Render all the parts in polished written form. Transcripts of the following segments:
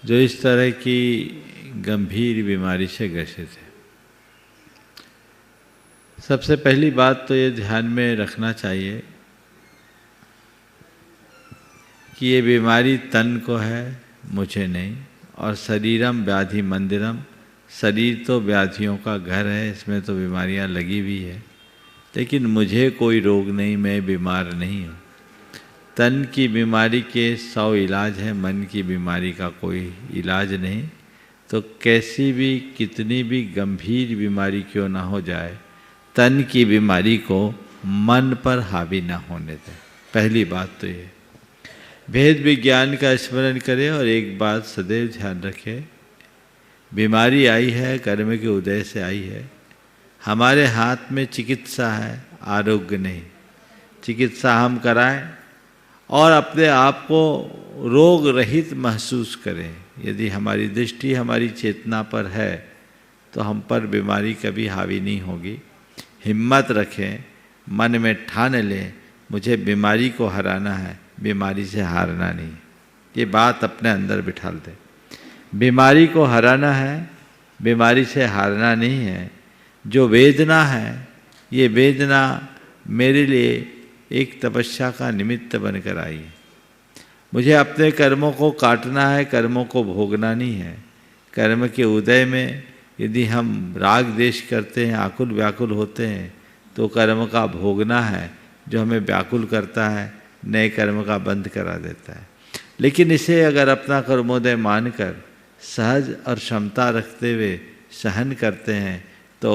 जो इस तरह की गंभीर बीमारी से ग्रसित है। सबसे पहली बात तो ये ध्यान में रखना चाहिए कि ये बीमारी तन को है, मुझे नहीं। और शरीरम व्याधि मंदिरम, शरीर तो व्याधियों का घर है, इसमें तो बीमारियां लगी हुई है, लेकिन मुझे कोई रोग नहीं, मैं बीमार नहीं हूँ। तन की बीमारी के 100 इलाज हैं, मन की बीमारी का कोई इलाज नहीं। तो कैसी भी कितनी भी गंभीर बीमारी क्यों ना हो जाए, तन की बीमारी को मन पर हावी ना होने दें। पहली बात तो ये भेद विज्ञान का स्मरण करें और एक बात सदैव ध्यान रखें, बीमारी आई है कर्म के उदय से आई है। हमारे हाथ में चिकित्सा है, आरोग्य नहीं। चिकित्सा हम कराएं और अपने आप को रोग रहित महसूस करें। यदि हमारी दृष्टि हमारी चेतना पर है तो हम पर बीमारी कभी हावी नहीं होगी। हिम्मत रखें, मन में ठान लें, मुझे बीमारी को हराना है, बीमारी से हारना नहीं। ये बात अपने अंदर बिठा दें। बीमारी को हराना है, बीमारी से हारना नहीं है। जो वेदना है, ये वेदना मेरे लिए एक तपस्या का निमित्त बनकर आई है। मुझे अपने कर्मों को काटना है, कर्मों को भोगना नहीं है। कर्म के उदय में यदि हम राग देश करते हैं, आकुल व्याकुल होते हैं, तो कर्म का भोगना है जो हमें व्याकुल करता है, नए कर्म का बंद करा देता है। लेकिन इसे अगर अपना कर्मोदय मानकर सहज और क्षमता रखते हुए सहन करते हैं तो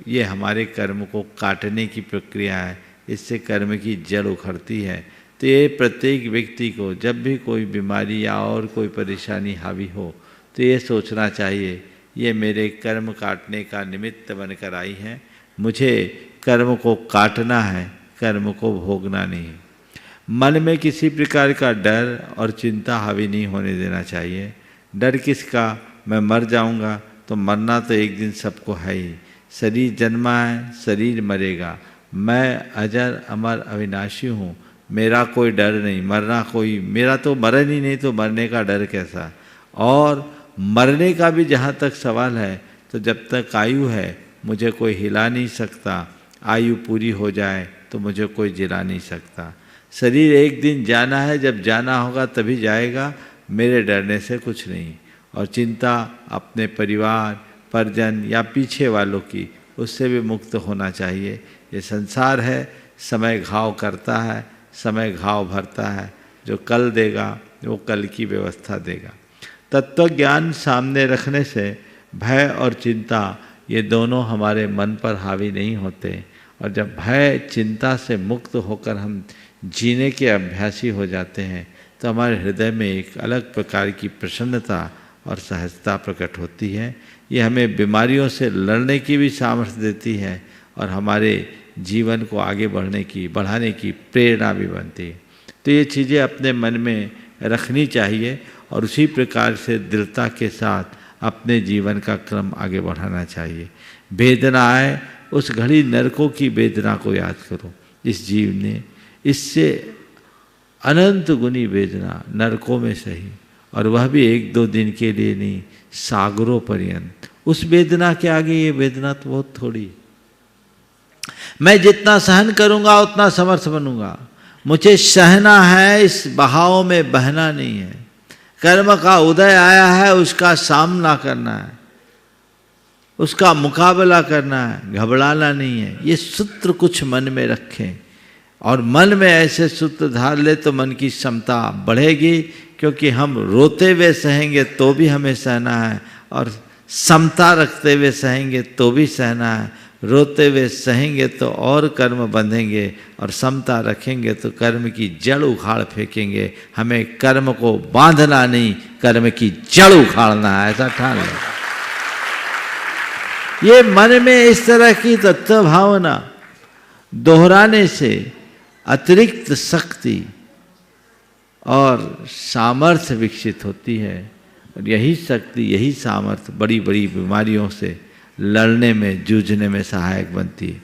ये हमारे कर्म को काटने की प्रक्रिया है। इससे कर्म की जड़ उखड़ती है। तो ये प्रत्येक व्यक्ति को जब भी कोई बीमारी या और कोई परेशानी हावी हो तो ये सोचना चाहिए, ये मेरे कर्म काटने का निमित्त बनकर आई है। मुझे कर्म को काटना है, कर्म को भोगना नहीं। मन में किसी प्रकार का डर और चिंता हावी नहीं होने देना चाहिए। डर किसका? मैं मर जाऊंगा, तो मरना तो एक दिन सबको है ही। शरीर जन्मा है, शरीर मरेगा। मैं अजर अमर अविनाशी हूँ, मेरा कोई डर नहीं। मरना कोई, मेरा तो मरण ही नहीं, तो मरने का डर कैसा? और मरने का भी जहाँ तक सवाल है, तो जब तक आयु है मुझे कोई हिला नहीं सकता। आयु पूरी हो जाए तो मुझे कोई जिला नहीं सकता। शरीर एक दिन जाना है, जब जाना होगा तभी जाएगा। मेरे डरने से कुछ नहीं। और चिंता अपने परिवार परिजन या पीछे वालों की, उससे भी मुक्त होना चाहिए। ये संसार है, समय घाव करता है, समय घाव भरता है। जो कल देगा वो कल की व्यवस्था देगा। तत्व ज्ञान सामने रखने से भय और चिंता ये दोनों हमारे मन पर हावी नहीं होते। और जब भय चिंता से मुक्त होकर हम जीने के अभ्यासी हो जाते हैं तो हमारे हृदय में एक अलग प्रकार की प्रसन्नता और सहजता प्रकट होती है। ये हमें बीमारियों से लड़ने की भी सामर्थ्य देती है और हमारे जीवन को आगे बढ़ाने की प्रेरणा भी बनती है। तो ये चीज़ें अपने मन में रखनी चाहिए और उसी प्रकार से दृढ़ता के साथ अपने जीवन का क्रम आगे बढ़ाना चाहिए। वेदना आए, उस घड़ी नरकों की वेदना को याद करो। इस जीव ने इससे अनंत गुनी वेदना नरकों में सही, और वह भी 1-2 दिन के लिए नहीं, सागरों पर्यंत। उस वेदना के आगे ये वेदना तो बहुत थोड़ी। मैं जितना सहन करूंगा उतना समर्थ बनूंगा। मुझे सहना है, इस बहाव में बहना नहीं है। कर्म का उदय आया है, उसका सामना करना है, उसका मुकाबला करना है, घबराना नहीं है। ये सूत्र कुछ मन में रखें और मन में ऐसे सूत्र धार ले तो मन की क्षमता बढ़ेगी। क्योंकि हम रोते हुए सहेंगे तो भी हमें सहना है, और समता रखते हुए सहेंगे तो भी सहना है। रोते हुए सहेंगे तो और कर्म बंधेंगे, और समता रखेंगे तो कर्म की जड़ उखाड़ फेंकेंगे। हमें कर्म को बांधना नहीं, कर्म की जड़ उखाड़ना है, ऐसा ठान लो। ये मन में इस तरह की तत्व भावना दोहराने से अतिरिक्त शक्ति और सामर्थ्य विकसित होती है। और यही शक्ति, यही सामर्थ्य बड़ी बड़ी बीमारियों से लड़ने में, जूझने में सहायक बनती है।